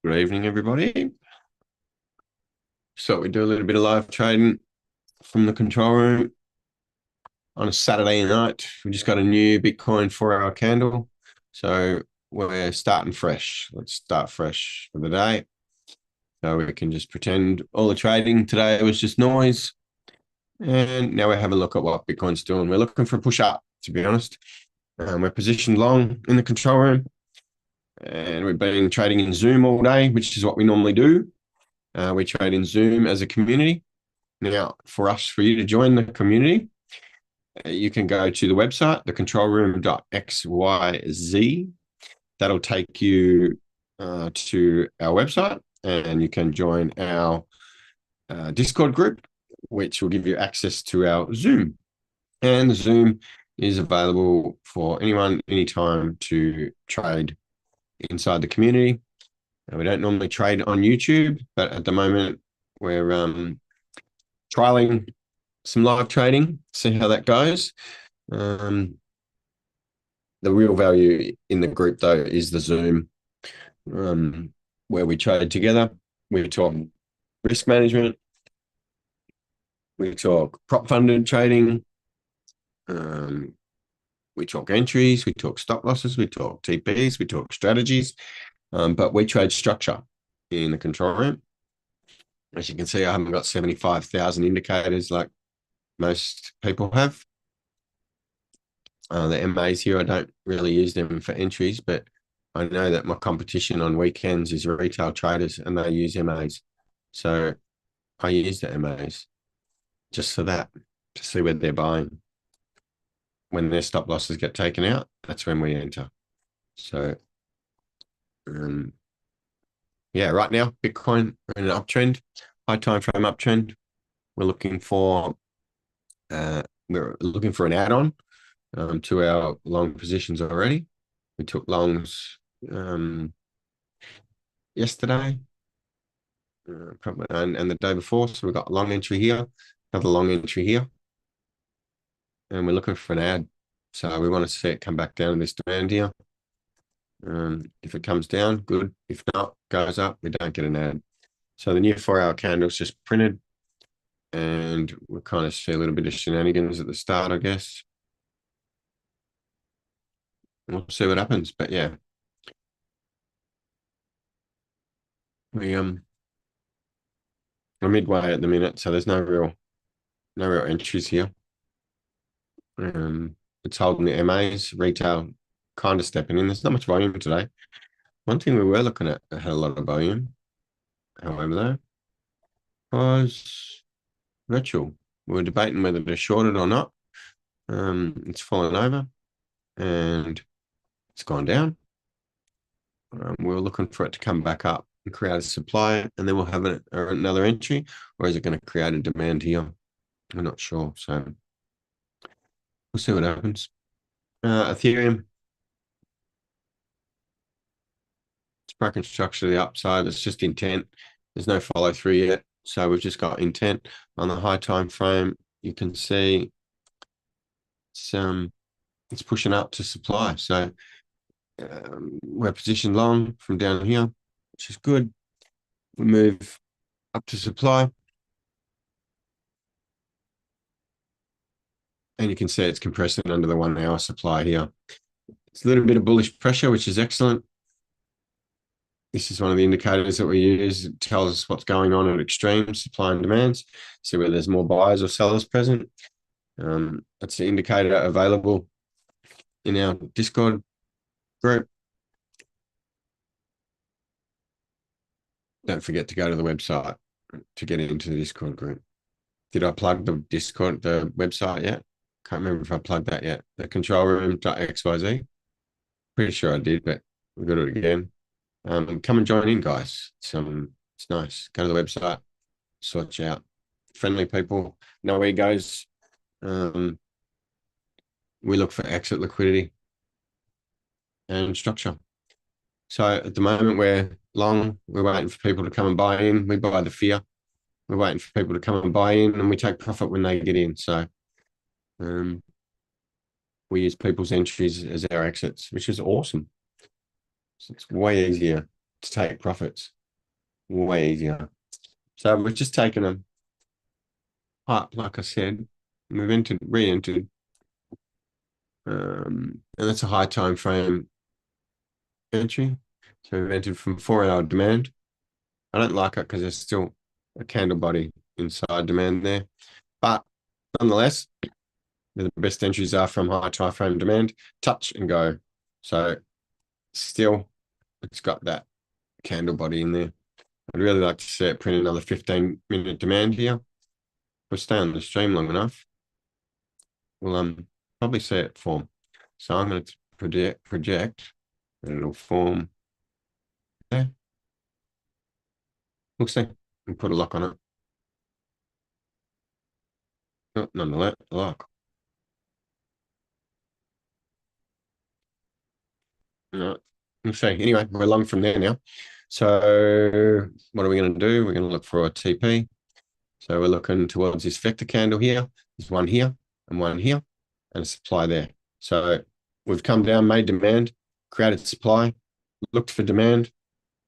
Good evening, everybody. So we do a little bit of live trading from the control room on a Saturday night. We just got a new Bitcoin 4-hour candle. So we're starting fresh. Let's start fresh for the day. So we can just pretend all the trading today was just noise. And now we have a look at what Bitcoin's doing. We're looking for a push up, to be honest. We're positioned long in the control room. And we've been trading in Zoom all day, which is what we normally do. We trade in Zoom as a community. Now, for you to join the community, you can go to the website, thecontrolroom.xyz. That'll take you to our website, and you can join our Discord group, which will give you access to our Zoom. And the Zoom is available for anyone, anytime to trade inside the community. We don't normally trade on YouTube, but at the moment we're trialing some live trading, see how that goes. The real value in the group, though, is the Zoom, where we trade together. We talk risk management. We talk prop funded trading. We talk entries. We talk stop losses. We talk TPs. We talk strategies. But we trade structure in the control room. As you can see, I haven't got 75,000 indicators like most people have. The MAs here, I don't really use them for entries, but I know that my competition on weekends is retail traders and they use MAs. So I use the MAs just for that, to see where they're buying. When their stop losses get taken out, that's when we enter. So, yeah, right now, Bitcoin in an uptrend, high time frame uptrend. We're looking for an add-on to our long positions already. We took longs yesterday, probably, and the day before. So we've got a long entry here, another long entry here, and we're looking for an add. So we want to see it come back down to this demand here. If it comes down, good. If not, goes up, we don't get an add. So the new 4-hour candle's just printed, and we'll kind of see a little bit of shenanigans at the start, I guess. We'll see what happens, but yeah. We're midway at the minute, so there's no real entries here. It's holding the MAs, retail kind of stepping in. There's not much volume today. One thing we were looking at that had a lot of volume, however, though, was virtual. We were debating whether to short it or not. It's fallen over and it's gone down. We were looking for it to come back up and create a supply, and then we'll have another entry, or is it going to create a demand here? I'm not sure. So we'll see what happens. Ethereum. It's broken structure to the upside. It's just intent. There's no follow through yet. So we've just got intent on the high time frame. You can see it's pushing up to supply. So we're positioned long from down here, which is good. We move up to supply. And you can see it's compressing under the 1-hour supply here. It's a little bit of bullish pressure, which is excellent. This is one of the indicators that we use. It tells us what's going on at extremes, supply and demands. See whether there's more buyers or sellers present. That's the indicator available in our Discord group. Don't forget to go to the website to get into the Discord group. Did I plug the Discord, the website yet? Can't remember if I plugged that yet. The controlroom.xyz. Pretty sure I did, but we've got it again. Come and join in, guys. It's nice. Go to the website, sort you out. Friendly people, no egos. We look for exit liquidity and structure. So at the moment we're long. We're waiting for people to come and buy in. We buy the fear. We're waiting for people to come and buy in, and we take profit when they get in. So we use people's entries as our exits, which is awesome. So it's way easier to take profits. way easier. So we've just taken a part, like I said, we've re-entered, and that's a high time frame entry. So we've entered from 4-hour demand. I don't like it because there's still a candle body inside demand there, but nonetheless, the best entries are from high time frame demand, touch and go. So still, it's got that candle body in there. I'd really like to see it print another 15-minute demand here. If we stay on the stream long enough, we'll probably see it form. So I'm going to project, and it'll form there. We'll see. And put a lock on it. Oh, nonetheless, a lock. No, we'll see. Anyway, we're long from there now. So what are we going to do? We're going to look for a TP. So we're looking towards this vector candle here. There's one here and one here, and a supply there. So we've come down, made demand, created supply, looked for demand,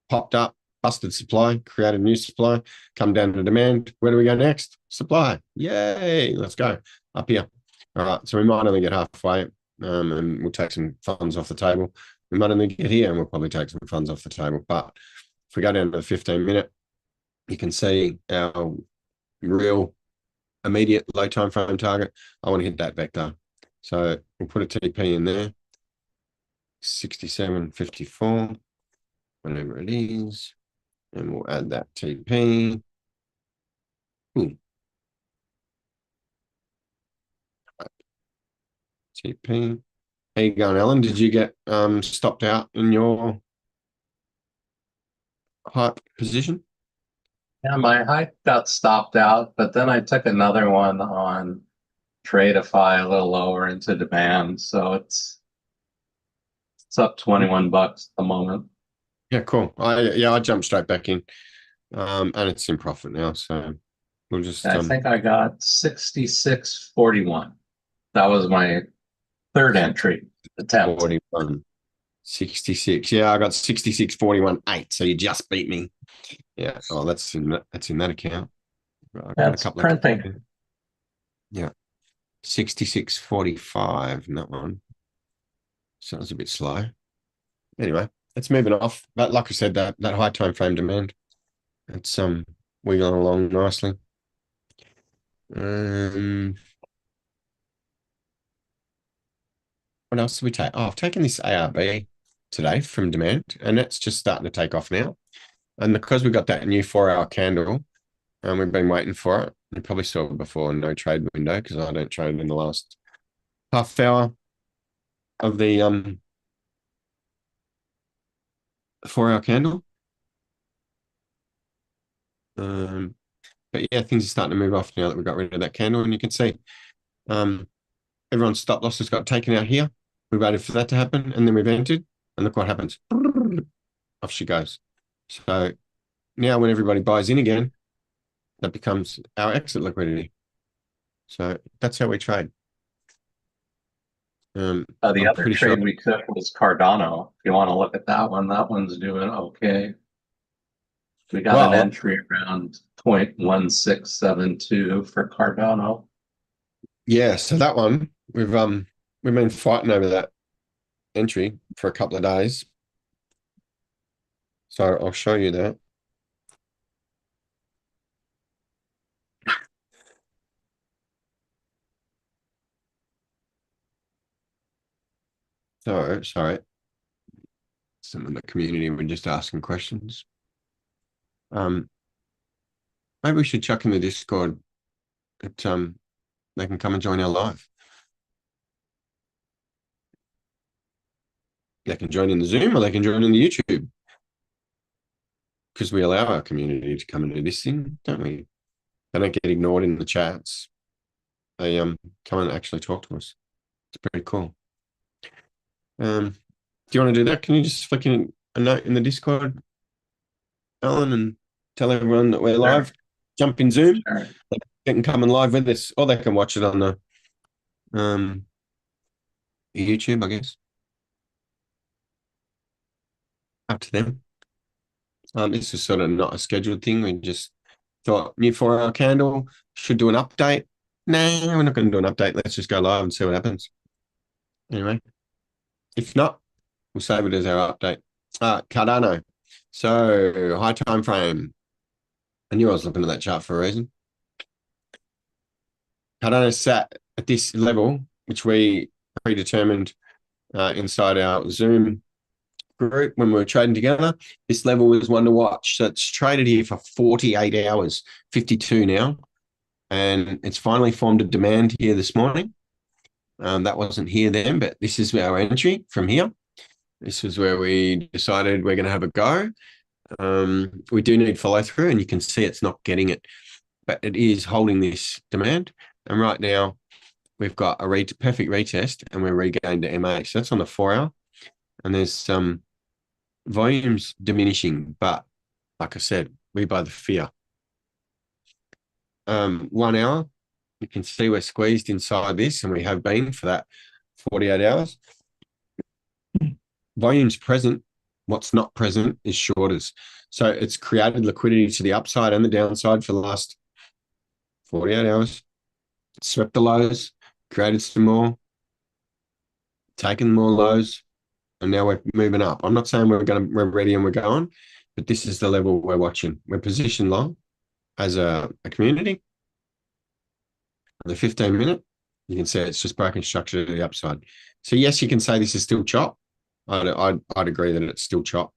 popped up, busted supply, created new supply, come down to demand. Where do we go next? Supply. Yay, let's go up here. All right, so we might only get halfway, and we'll take some funds off the table. We might only get here, and we'll probably take some funds off the table. But if we go down to the 15-minute, you can see our real immediate low time frame target. I want to hit that vector. So we'll put a TP in there, 67.54, whatever it is. And we'll add that TP. Ooh. TP. How you going, Alan? Did you get stopped out in your hype position? Yeah, my hype got stopped out, but then I took another one on Tradeify a little lower into demand. So it's up 21 bucks at the moment. Yeah, cool. I jumped straight back in. And it's in profit now, so we'll just I think I got 66.41. That was my third entry attempt. 41, 66. Yeah, I got 66.41.8. So you just beat me. Yeah. Oh, that's in that account. I've got a That's couple of printing. yeah. 66.45 in that one. Sounds a bit slow. Anyway, it's moving off. But like I said, that high time frame demand, it's wiggling along nicely. What else did we take? Oh, I've taken this ARB today from demand, and it's just starting to take off now. And because we got that new 4-hour candle, and we've been waiting for it. You probably saw it before, no trade window, because I don't trade in the last half hour of the 4-hour candle. But yeah, things are starting to move off now that we got rid of that candle, and you can see everyone's stop losses got taken out here. We waited for that to happen, and then we've entered, and look what happens. Off she goes. So now when everybody buys in again, that becomes our exit liquidity. So that's how we trade. The I'm other pretty sure. trade we took was Cardano. If you want to look at that one's doing okay. We got an Well, entry around 0.1672 for Cardano. yeah. So that one we've been fighting over that entry for a couple of days. So I'll show you that. So sorry, some of the community were just asking questions. Maybe we should chuck in the Discord that they can come and join our live. They can join in the Zoom or they can join in the YouTube. Because we allow our community to come and do this thing, don't we? They don't get ignored in the chats. They come and actually talk to us. It's pretty cool. Do you want to do that? Can you just flick in a note in the Discord, Alan, and tell everyone that we're live? Sure. Jump in Zoom. Sure. They can come and live with us, or they can watch it on the YouTube, I guess. Up to them. This is sort of not a scheduled thing. We just thought new 4-hour candle, should do an update. Nah, we're not going to do an update. Let's just go live and see what happens. Anyway, if not, we'll save it as our update. Cardano. So high time frame. I knew I was looking at that chart for a reason. Cardano sat at this level, which we predetermined inside our Zoom group when we were trading together. This level was one to watch. So it's traded here for 48 hours, 52 now. And it's finally formed a demand here this morning. That wasn't here then, but this is our entry from here. This is where we decided we're going to have a go. We do need follow through, and you can see it's not getting it, but it is holding this demand. And right now, we've got a perfect retest, and we're regained to MA. So that's on the 4-hour, and there's some volumes diminishing, but like I said, we buy the fear. 1 hour, you can see we're squeezed inside this, and we have been for that 48 hours. Volumes present. What's not present is shorters. So it's created liquidity to the upside and the downside for the last 48 hours. Swept the lows, created some more, taken more lows, and now we're moving up. I'm not saying we're ready and we're going, but this is the level we're watching. We're positioned long as a community. The 15-minute, you can see it's just broken structure to the upside. So yes, you can say this is still chop. I'd agree that it's still chop.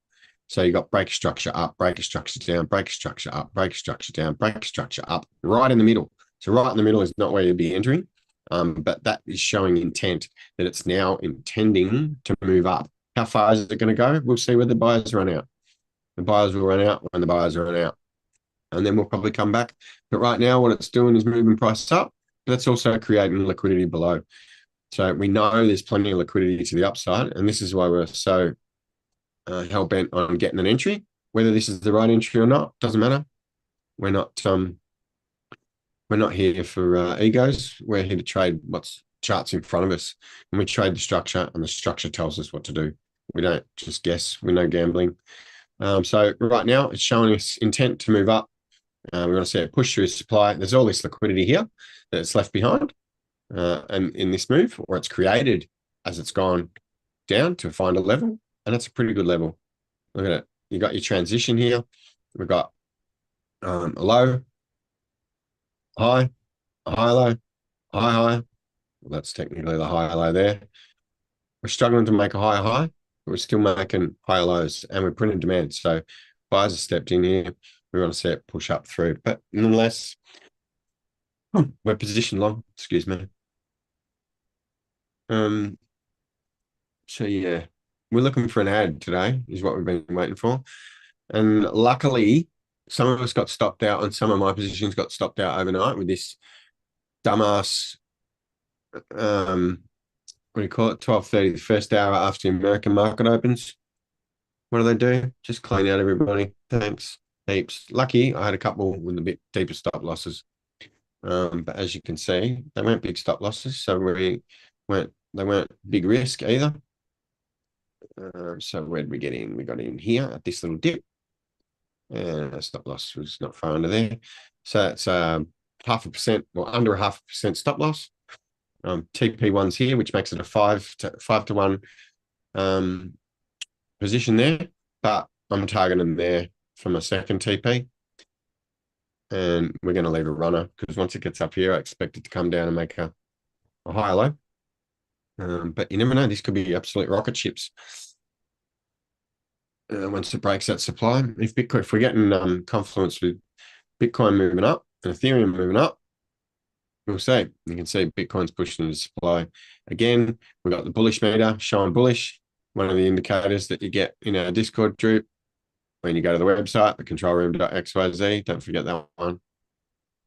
So you got break structure up, break structure down, break structure up, break structure down, break structure up, right in the middle. So right in the middle is not where you'd be entering, but that is showing intent that it's now intending to move up. How far is it going to go? We'll see where the buyers run out. The buyers will run out when the buyers run out, and then we'll probably come back. But right now, what it's doing is moving price up, but it's also creating liquidity below. So we know there's plenty of liquidity to the upside, and this is why we're so hell-bent on getting an entry. Whether this is the right entry or not, doesn't matter. We're not here for egos. We're here to trade what's charts in front of us, and we trade the structure, and the structure tells us what to do. We don't just guess. We're no gambling. So right now, it's showing us intent to move up. We want to see it push through supply. There's all this liquidity here that's left behind. And in this move, or it's created as it's gone down to find a level, and it's a pretty good level. Look at it. You got your transition here. We've got a low, high, a high, low, high, high. Well, that's technically the high low there. We're struggling to make a higher high, but we're still making higher lows, and we're printing demand. So buyers have stepped in here. We want to see it push up through, but nonetheless, we're positioned long. Excuse me. So yeah, we're looking for an ad today, is what we've been waiting for. And luckily, some of us got stopped out, and some of my positions got stopped out overnight with this dumbass, what do you call it? 12:30, the first hour after the American market opens. What do? Just clean out everybody. Thanks. Heaps. Lucky I had a couple with a bit deeper stop losses. But as you can see, they weren't big stop losses, so they weren't big risk either. So where did we get in? We got in here at this little dip, and stop loss was not far under there. So it's 0.5% or under 0.5% stop loss. TP1's here, which makes it a 5 to 1 position there, but I'm targeting there for my second TP. And we're going to leave a runner because once it gets up here, I expect it to come down and make a higher low. But you never know. This could be absolute rocket ships once it breaks that supply. If we're getting confluence with Bitcoin moving up and Ethereum moving up, we'll see. You can see Bitcoin's pushing into supply. Again, we've got the bullish meter showing bullish, one of the indicators that you get in our Discord group. When you go to the website, the controlroom.xyz, don't forget that one.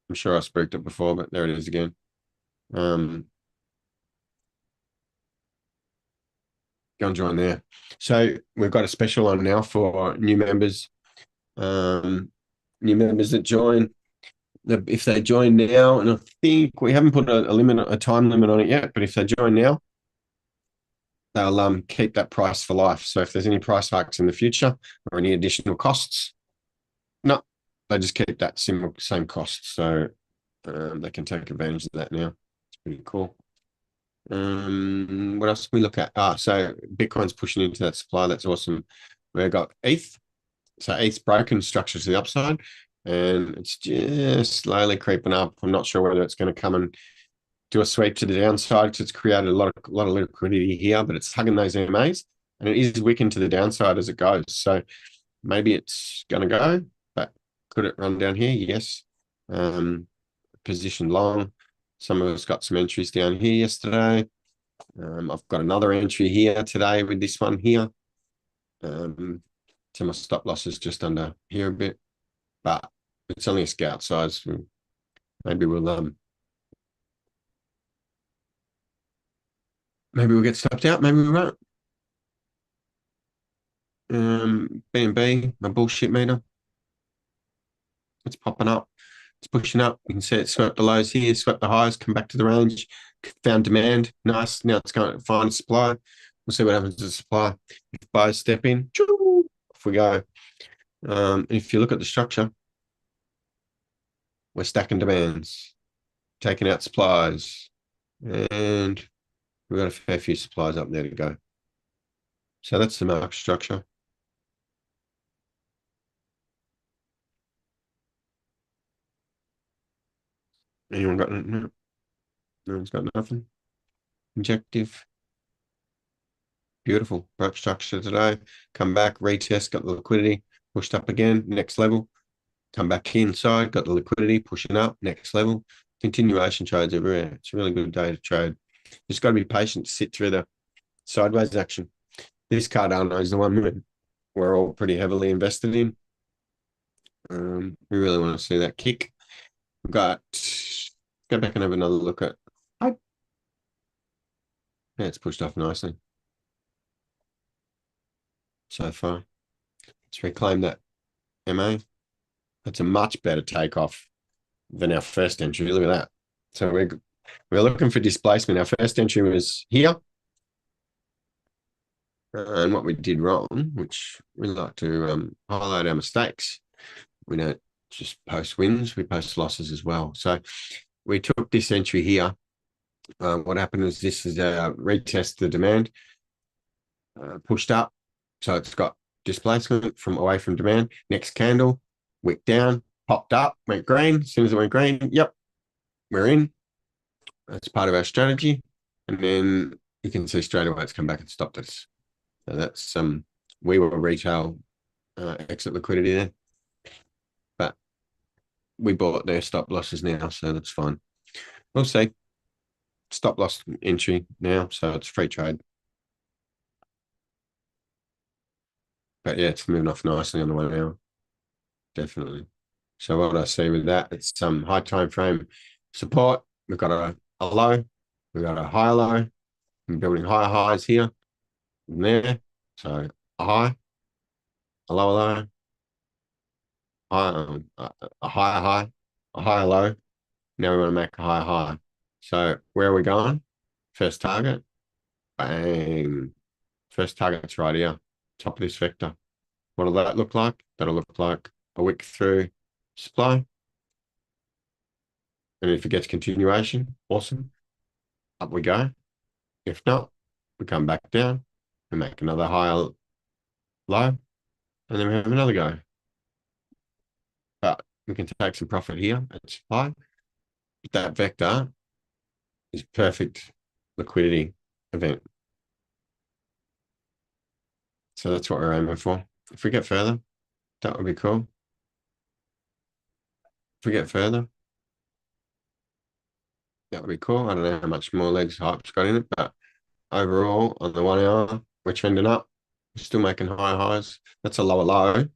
I'm sure I spooked it before, but there it is again. Go and join there. So we've got a special on now for new members. New members that join. If they join now, and I think we haven't put a time limit on it yet, but if they join now, they'll keep that price for life. So if there's any price hikes in the future or any additional costs, they just keep that same cost. So they can take advantage of that now. It's pretty cool. What else can we look at? So Bitcoin's pushing into that supply. That's awesome. We've got ETH. So ETH's broken structure to the upside, and it's just slowly creeping up. I'm not sure whether it's going to come and do a sweep to the downside because it's created a lot of liquidity here, but it's hugging those MAs, and it is wicking to the downside as it goes. So maybe it's going to go, but could it run down here? Yes. Position long. Some of us got some entries down here yesterday. I've got another entry here today with this one here. So my stop loss is just under here a bit, but it's only a scout size. Maybe we'll get stopped out. Maybe we won't. BNB, my bullshit meter. It's popping up. It's pushing up. You can see it swept the lows here, swept the highs, come back to the range, found demand. Nice. Now it's going to find supply. We'll see what happens to the supply. If buyers step in, off we go. If you look at the structure, we're stacking demands, taking out supplies, and we've got a fair few supplies up there to go. So that's the market structure. Anyone got no? No one's got nothing. Objective. Beautiful. Broke structure today. Come back, retest, got the liquidity, pushed up again, next level. Come back inside, got the liquidity, pushing up, next level. Continuation trades everywhere. It's a really good day to trade. Just got to be patient to sit through the sideways action. This Cardano is the one we're all pretty heavily invested in. We really want to see that kick. We've got, go back and have another look at, yeah, it's pushed off nicely so far. Let's reclaim that MA. That's a much better takeoff than our first entry. Look at that. So we're looking for displacement. Our first entry was here. And what we did wrong, which we like to highlight our mistakes. We don't just post wins, we post losses as well. So we took this entry here. What happened is this is a retest the demand, pushed up. So it's got displacement from away from demand. Next candle, wick down, popped up, went green. As soon as it went green, yep, we're in. That's part of our strategy. And then you can see straight away it's come back and stopped us. So that's we were retail exit liquidity there. But we bought their stop losses now, so that's fine. We'll see. Stop loss entry now, so it's free trade. But yeah, it's moving off nicely on the 1 hour. Definitely. So what I see with that, it's some high time frame support. We've got a low, we've got a higher low. I'm building higher highs here and there. So a high, a lower low, a higher high, a higher low. Now we want to make a higher high. So where are we going? First target. Bang. First target's right here. Top of this vector. What'll that look like? That'll look like a wick through supply. And if it gets continuation, awesome. Up we go. If not, we come back down. We make another higher low. And then we have another go. But we can take some profit here at supply. That vector is perfect liquidity event. So that's what we're aiming for. If we get further, that would be cool. If we get further, that would be cool. I don't know how much more legs hype's got in it, but overall on the 1 hour, we're trending up. We're still making higher highs. That's a lower low,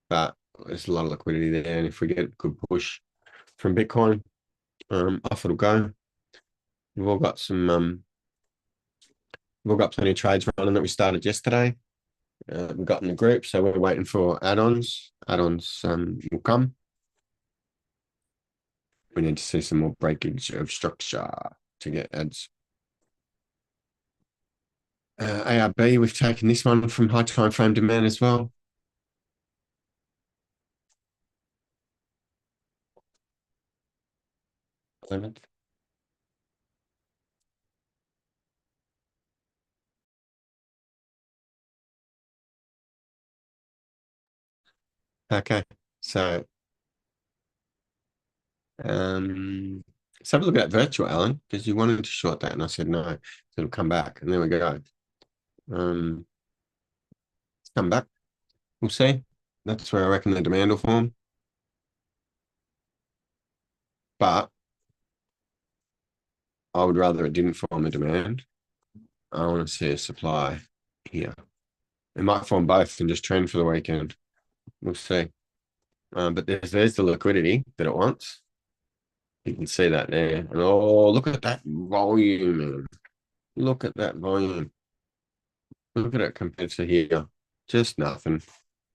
but there's a lot of liquidity there. And if we get a good push from Bitcoin, off it'll go. We've all got some we've all got plenty of trades running that we started yesterday. We've got in the group, so we're waiting for add-ons. Add-ons will come. We need to see some more breakage of structure to get ads. ARB, we've taken this one from high time frame demand as well. 11th. Okay, so let's have a look at that virtual, Alan, because you wanted to short that, and I said no, so it'll come back, and there we go. It's come back. We'll see. That's where I reckon the demand will form. But I would rather it didn't form a demand. I want to see a supply here. It might form both and just trend for the weekend. We'll see. But there's the liquidity that it wants. You can see that there. And oh, look at that volume, man. Look at that volume. Look at it compared to here. Just nothing.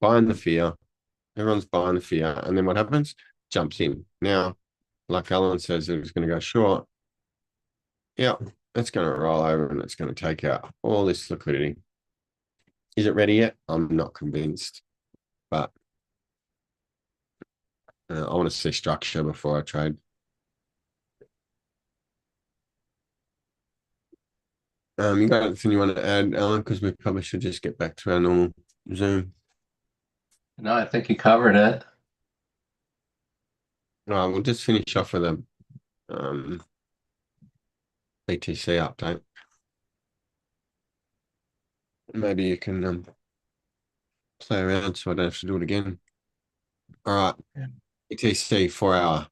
Buying the fear. Everyone's buying the fear. And then what happens? Jumps in. Now, like Alan says, it's going to go short. Yeah, it's going to roll over and it's going to take out all this liquidity. Is it ready yet? I'm not convinced. But I want to see structure before I trade. You got anything you want to add, Alan? Because we probably should just get back to our normal Zoom. No, I think you covered it. All right, we'll just finish off with a BTC update. Maybe you can play around so I don't have to do it again. All right, BTC 4-hour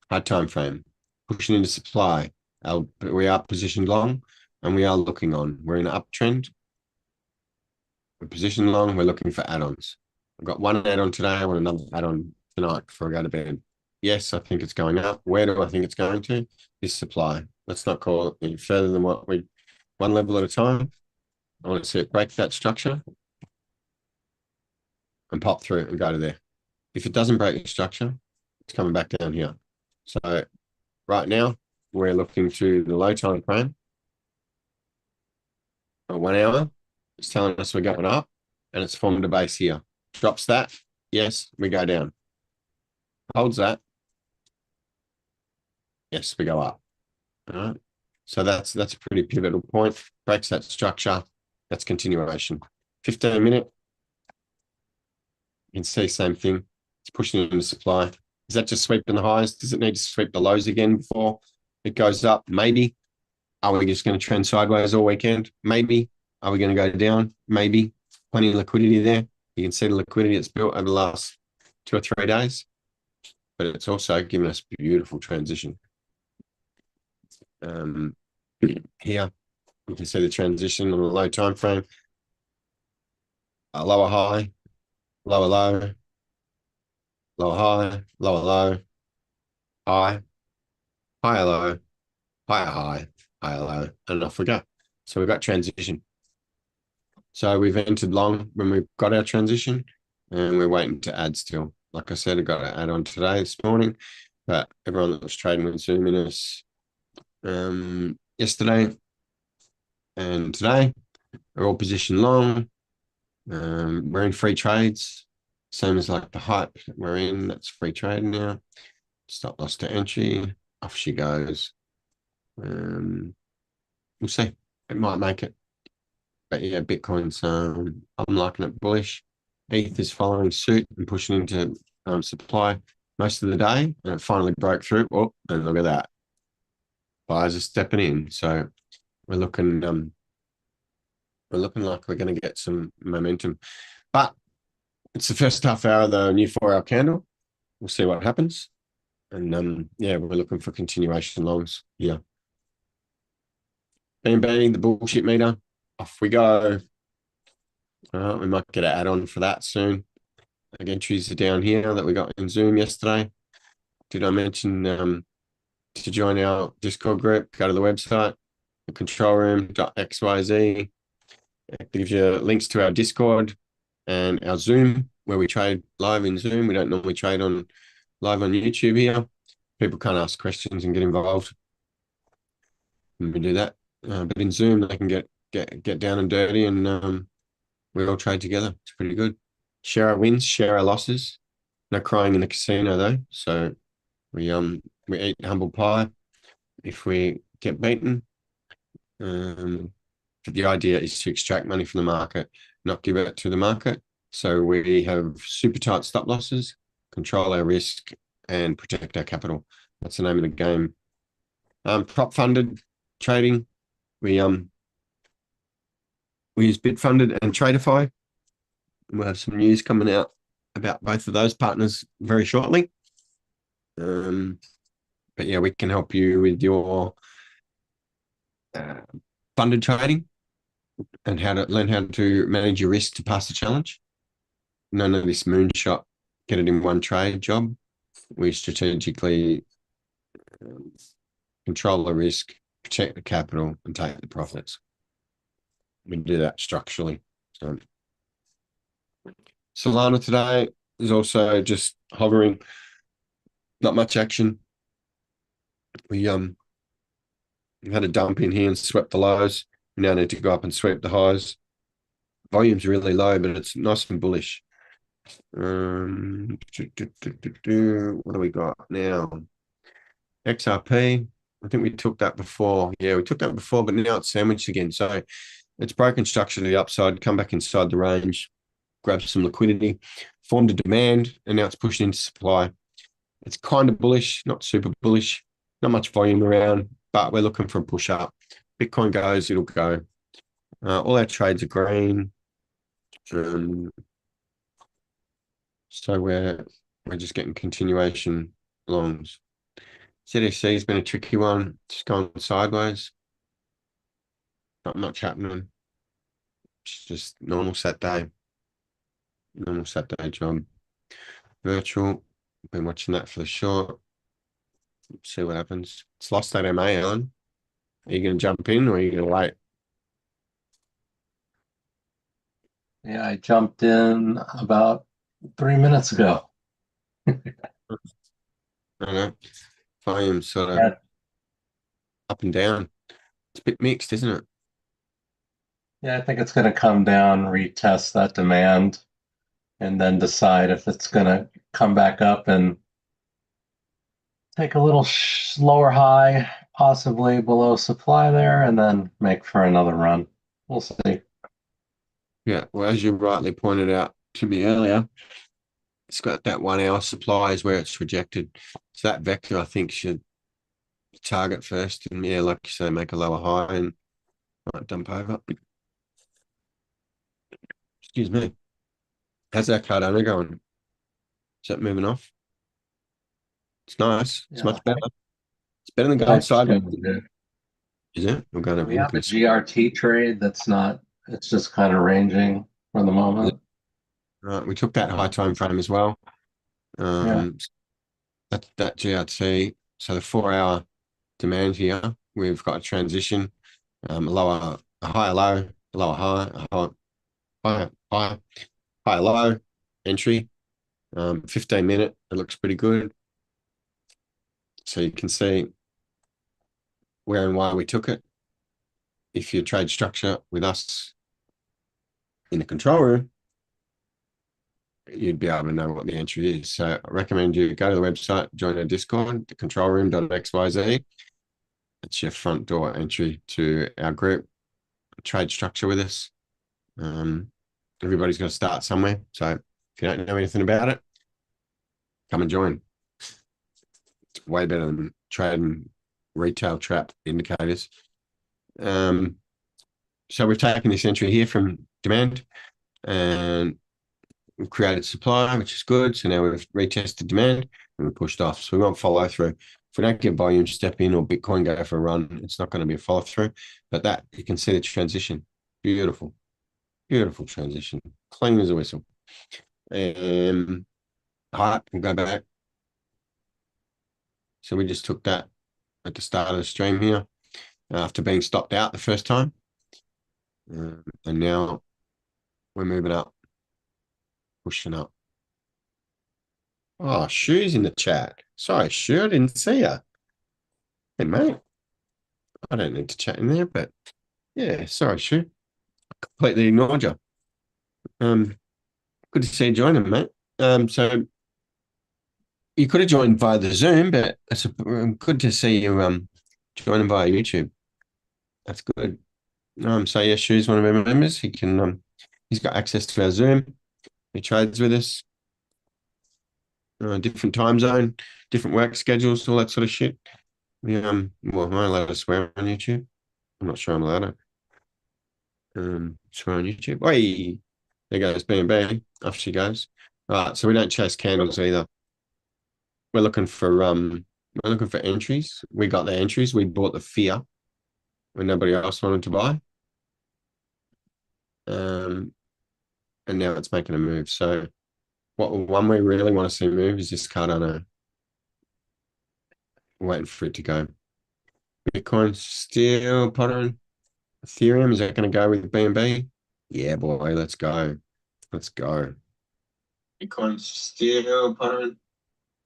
hard time frame, pushing into supply. We are positioned long, and we are looking on. We're in an uptrend. We're positioned long. We're looking for add-ons. I've got one add-on today. I want another add-on tonight before I go to bed. Yes, I think it's going up. Where do I think it's going to? This supply. Let's not call it any further than what we, one level at a time. I want to see it break that structure and pop through and go to there. If it doesn't break the structure, it's coming back down here. So right now, we're looking to the low time frame. 1 hour. It's telling us we're going up, and it's formed a base here. Drops that. Yes, we go down. Holds that. Yes, we go up. All right. So that's a pretty pivotal point. Breaks that structure. That's continuation. 15-minute. You can see same thing. It's pushing into supply. Is that just sweeping the highs? Does it need to sweep the lows again before it goes up? Maybe. Are we just going to trend sideways all weekend? Maybe. Are we going to go down? Maybe. Plenty of liquidity there. You can see the liquidity it's built over the last 2 or 3 days. But it's also given us beautiful transition. Here, you can see the transition on the low time frame. A lower high, lower low, lower high, lower low, high, higher low, higher high, higher low, and off we go. So we've got transition. So we've entered long when we've got our transition, and we're waiting to add still. Like I said, I got to add on today, this morning, but everyone that was trading with Zoom in us yesterday and today are all positioned long. We're in free trades, same as like the hype that we're in. That's free trade now. Stop loss to entry. Off she goes. We'll see. It might make it. But yeah, Bitcoin's I'm liking it bullish. ETH is following suit and pushing into supply most of the day, and it finally broke through. Oh, and look at that. Buyers are stepping in. So we're looking like we're going to get some momentum. But it's the first half hour of the new 4-hour candle. We'll see what happens. And yeah, we're looking for continuation longs here. BNB, the bullshit meter. Off we go. We might get an add-on for that soon. Entries are down here that we got in Zoom yesterday. Did I mention to join our Discord group? Go to the website, the controlroom.xyz. It gives you links to our Discord and our Zoom, where we trade live in Zoom. We don't normally trade live on YouTube here. People can't ask questions and get involved. And we do that. But in Zoom, they can get down and dirty, and we all trade together. It's pretty good. Share our wins, share our losses. No crying in the casino though. So we we eat humble pie if we get beaten. But the idea is to extract money from the market, not give it to the market. So we have super tight stop losses, control our risk, and protect our capital. That's the name of the game. Prop funded trading. We use Bitfunded and Tradeify. We'll have some news coming out about both of those partners very shortly. But yeah, we can help you with your funded trading and how to learn how to manage your risk to pass the challenge. None of this moonshot, get it in one trade job. We strategically control the risk, protect the capital, and take the profits. We do that structurally. So Solana today is also just hovering, not much action. We had a dump in here and swept the lows. We now need to go up and sweep the highs. Volume's really low, but it's nice and bullish. What do we got now? XRP. I think we took that before. Yeah, we took that before, but now it's sandwiched again. So it's broken structure to the upside, come back inside the range, grab some liquidity, formed a demand, and now it's pushing into supply. It's kind of bullish, not super bullish, not much volume around, but we're looking for a push up. Bitcoin goes, it'll go. All our trades are green. So we're just getting continuation longs. CDC has been a tricky one, just going sideways. Not much happening. It's just normal set day job. Virtual, been watching that for the short. See what happens. It's lost that MA on. Are you going to jump in or are you going to wait? Yeah, I jumped in about 3 minutes ago. I don't know. Volume sort of Yeah. up and down. It's a bit mixed, isn't it? Yeah, I think it's going to come down, retest that demand, and then decide if it's going to come back up and take a little lower high, possibly below supply there, and then make for another run. We'll see. Yeah. Well, as you rightly pointed out to me earlier, it's got that 1 hour supply is where it's rejected. So that vector, I think, should target first. And yeah, like you say, make a lower high and might dump over. Excuse me. How's that Cardano going? Is that moving off? It's nice. It's Yeah, much better. It's better than going Hype's sideways. doing good. Is it? We're going to We have a increase. GRT trade that's not, it's just kind of ranging for the moment. Right. We took that high time frame as well. Yeah. That GRT. So the 4 hour demand here, we've got a transition, a higher low, a lower high, higher low entry. 15-minute, it looks pretty good. So you can see where and why we took it. If you trade structure with us in the control room, you'd be able to know what the entry is. So I recommend you go to the website, join our Discord, the controlroom.xyz. It's your front door entry to our group. Trade structure with us. Everybody's got to start somewhere. So if you don't know anything about it, come and join. It's way better than trading retail trap indicators. So we've taken this entry here from demand and we've created supply, which is good. So now we've retested demand and we've pushed off. So we won't follow through. If we don't get volume step in or Bitcoin go for a run, it's not going to be a follow through. But that you can see the transition. Beautiful, beautiful transition. Clean as a whistle. Hype, we'll go back. So we just took that at the start of the stream here after being stopped out the first time. And now we're moving up, pushing up. Oh, Shu's in the chat. Sorry, Shu, I didn't see you. Hey, mate. I don't need to chat in there, but yeah, sorry, Shu. Completely ignored you. Good to see you joining, mate. So You could have joined via the Zoom, but it's good to see you joining via YouTube. That's good. So yeah, Shu's one of our members. He's got access to our Zoom. He trades with us. Different time zone, different work schedules, all that sort of shit. Well, am I allowed to swear on YouTube? I'm not sure I'm allowed to swear on YouTube. Oi, there goes B&B. Off she goes. All right, so we don't chase candles either. We're looking for entries. We got the entries. We bought the fear when nobody else wanted to buy. And now it's making a move. So what one we really want to see move is this Cardano. Waiting for it to go. Bitcoin still pottering. Ethereum, is that going to go with BNB? Yeah, boy, let's go. Let's go. Bitcoin still pottering.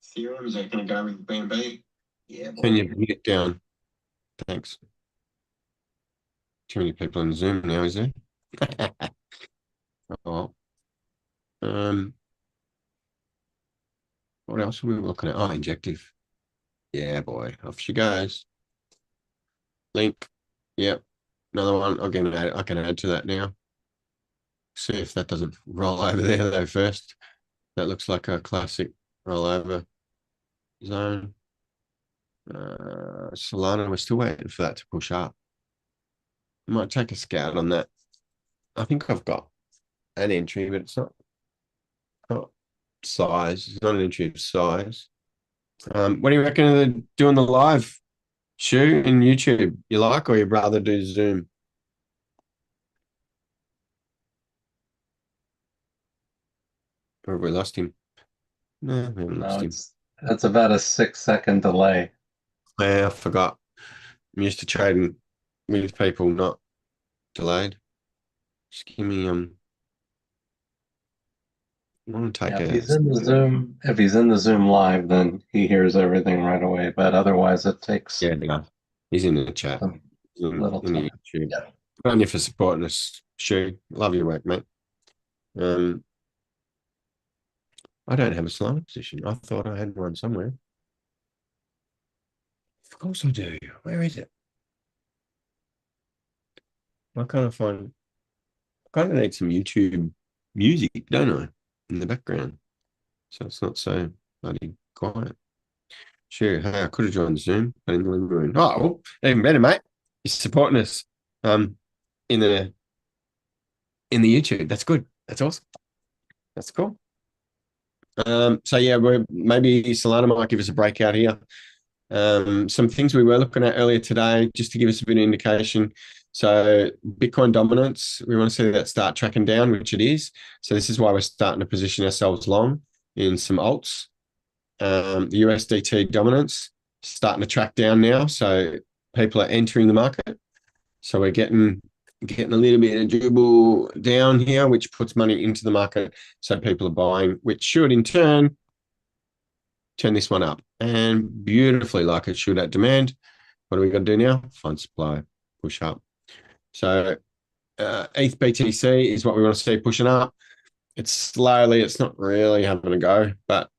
Ethereum, is that going to go with BNB? Yeah, boy. Can you get down? Thanks. Too many people on Zoom now, is there? Oh. What else are we looking at? Oh, injective. Yeah, boy. Off she goes. Link. Yep. Another one. I can add to that now. See if that doesn't roll over there though first. That looks like a classic rollover zone. Solana, we're still waiting for that to push up. Might take a scout on that. I think I've got an entry, but it's not size. It's not an entry of size. What do you reckon of doing the live shoe in YouTube? You like, or you'd rather do Zoom? Or have we lost him? No, we haven't lost No, him. it's about a 6 second delay. Yeah, I forgot. I'm used to trading with people not delayed. Just give me I want to take Yeah, if a if he's in the Zoom live, then he hears everything right away. But otherwise, it takes yeah, no. He's in the chat. some In little the time. YouTube. Yeah. Good on you for supporting us, Shu. Love your work, mate. I don't have a Solana position. I thought I had one somewhere. Of course I do. Where is it? I kind of find I kind of need some YouTube music, don't I? In the background. So it's not so bloody quiet. Sure. Hey, I could have joined Zoom, but in the living room. Oh, well, even better, mate. You're supporting us in the YouTube. That's good. That's awesome. That's cool. So yeah, maybe Solana might give us a breakout here. Some things we were looking at earlier today, just to give us a bit of indication. So Bitcoin dominance, we want to see that start tracking down, which it is. So this is why we're starting to position ourselves long in some alts. The USDT dominance starting to track down now. So people are entering the market. So we're getting a little bit of dribble down here, which puts money into the market. So people are buying, which should in turn turn this one up. And beautifully, like it should at demand. What do we got to do now? Find supply, push up. So ETH BTC is what we want to see pushing up. It's slowly, it's not really having a go, but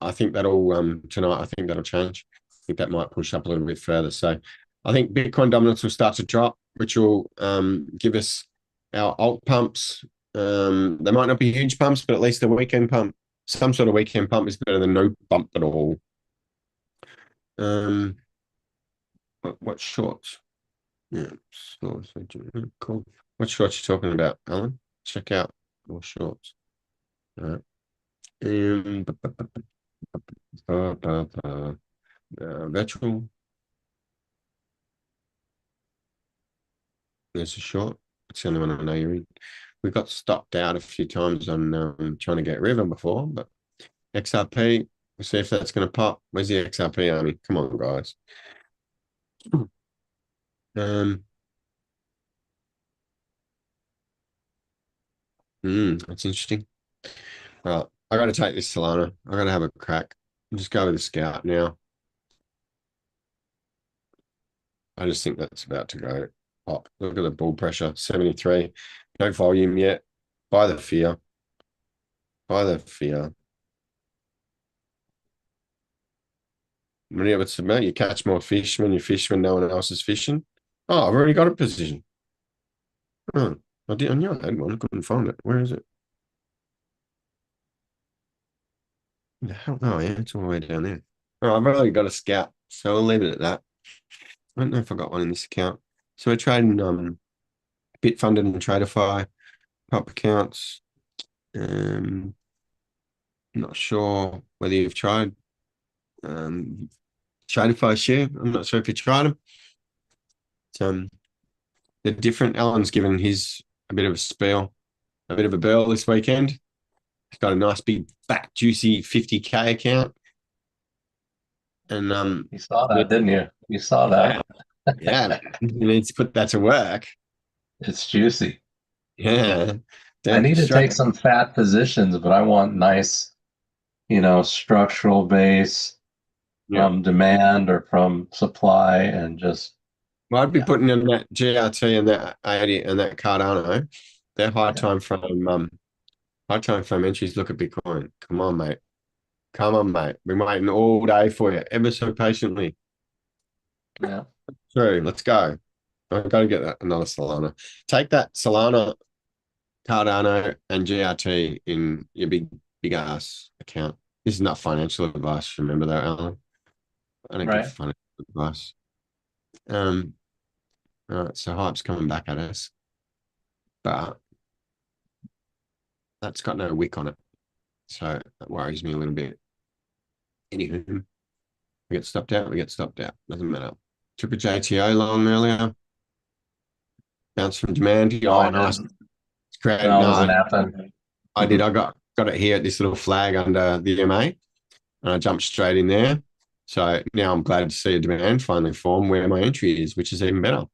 I think that'll tonight, I think that'll change. I think that might push up a little bit further. So I think Bitcoin dominance will start to drop, which will give us our alt pumps. They might not be huge pumps, but at least a weekend pump. Some sort of weekend pump is better than no pump at all. What shorts? Yeah, cool. What shorts you talking about, Alan? Check out more shorts. All right. Virtual. There's a short. It's the only one I know you're in. We got stopped out a few times on trying to get River before, but XRP, we'll see if that's going to pop. Where's the XRP army? Come on, guys. That's interesting. All right, I got to take this Solana. I got to have a crack. Just go with the scout now. I just think that's about to go pop. Look at the bull pressure, 73. No volume yet. Buy the fear. Buy the fear. When you submit, you catch more fish when you fish when no one else is fishing. Oh, I've already got a position. Oh, I knew I had one. I couldn't find it. Where is it? The hell? Oh, yeah, it's all the way down there. Oh, I've already got a scout, so I'll leave it at that. I don't know if I got one in this account. So we're trading Bitfunded and Traderfy pop accounts. Um, not sure whether you've tried Traderfy share. I'm not sure if you tried them. They're different. Alan's given his a bit of a spiel, a bit of a burl this weekend. He's got a nice big fat juicy 50K account. And You saw that, didn't you? You saw yeah, that. yeah, you need to put that to work. It's juicy. Yeah. I need to Straight. take some fat positions, but I want nice, structural base Yeah. from demand or from supply and just, Well, I'd be yeah, putting in that GRT and that 80 and that Cardano. They're yeah, high time frame entries. Look at Bitcoin. Come on, mate. Come on, mate. Been waiting all day for you, ever so patiently. yeah, True. Let's go. I've got to get that another Solana. Take that Solana, Cardano, and GRT in your big ass account. This is not financial advice, remember that, Alan. I don't give right. financial advice. Um, all right, so hype's coming back at us, but that's got no wick on it. So that worries me a little bit. Anywho, we get stopped out, we get stopped out. Doesn't matter. Took a JTO long earlier, bounce from demand. No, I Oh, nice. didn't. It's great. No, it No, wasn't happening. I did. I got it here at this little flag under the MA, and I jumped straight in there. So now I'm glad to see a demand finally form where my entry is, which is even better.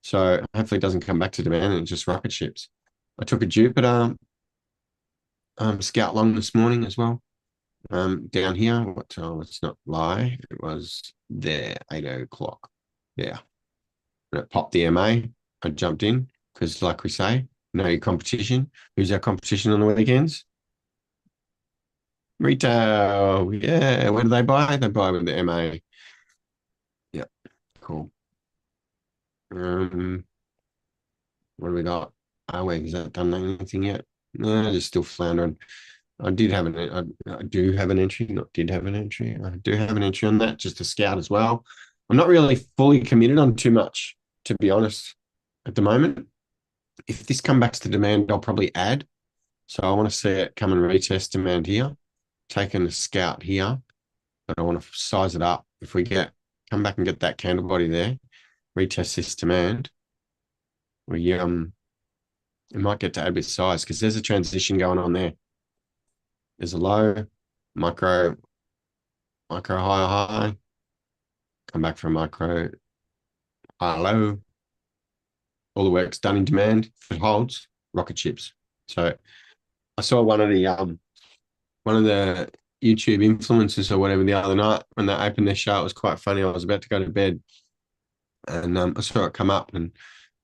So hopefully it doesn't come back to demand and it just rocket ships. I took a Jupiter scout long this morning as well. Down here, let's not lie, it was there 8 o'clock. Yeah, and it popped the MA. I jumped in because, like we say, know your competition. Who's our competition on the weekends? Retail. Yeah, where do they buy? They buy with the MA. Yeah, cool. Um, what do we got? Oh, wait, has that done anything yet? No, just still floundering. I do have an entry, not did have an entry. I do have an entry on that, just a scout as well. I'm not really fully committed on too much, to be honest, at the moment. If this comes back to demand, I'll probably add. So I want to see it come and retest demand here, taking a scout here, but I want to size it up. If we come back and get that candle body there, retest this demand, we might get to add a bit of size because there's a transition going on there. There's a low, micro, high, come back from micro, high, low. All the work's done in demand. If it holds, rocket ships. So I saw one of the YouTube influencers or whatever the other night when they opened their show. It was quite funny. I was about to go to bed and I saw it come up, and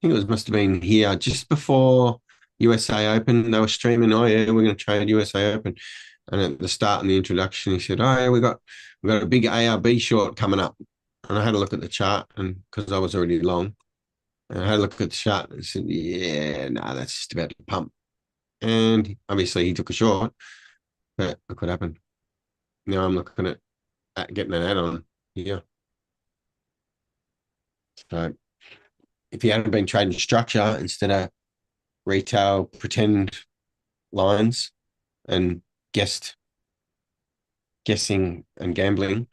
I think must have been here just before USA Open. They were streaming, oh yeah, we're going to trade USA Open. And at the start in the introduction, he said, oh yeah, we got a big ARB short coming up. And I had a look at the chart, and because I was already long, and I had a look at the chart and said, yeah, no, that's just about to pump. And obviously he took a short, but look what happened. Now I'm looking at getting an add-on here. So if he hadn't been trading structure instead of retail pretend lines and guessing and gambling,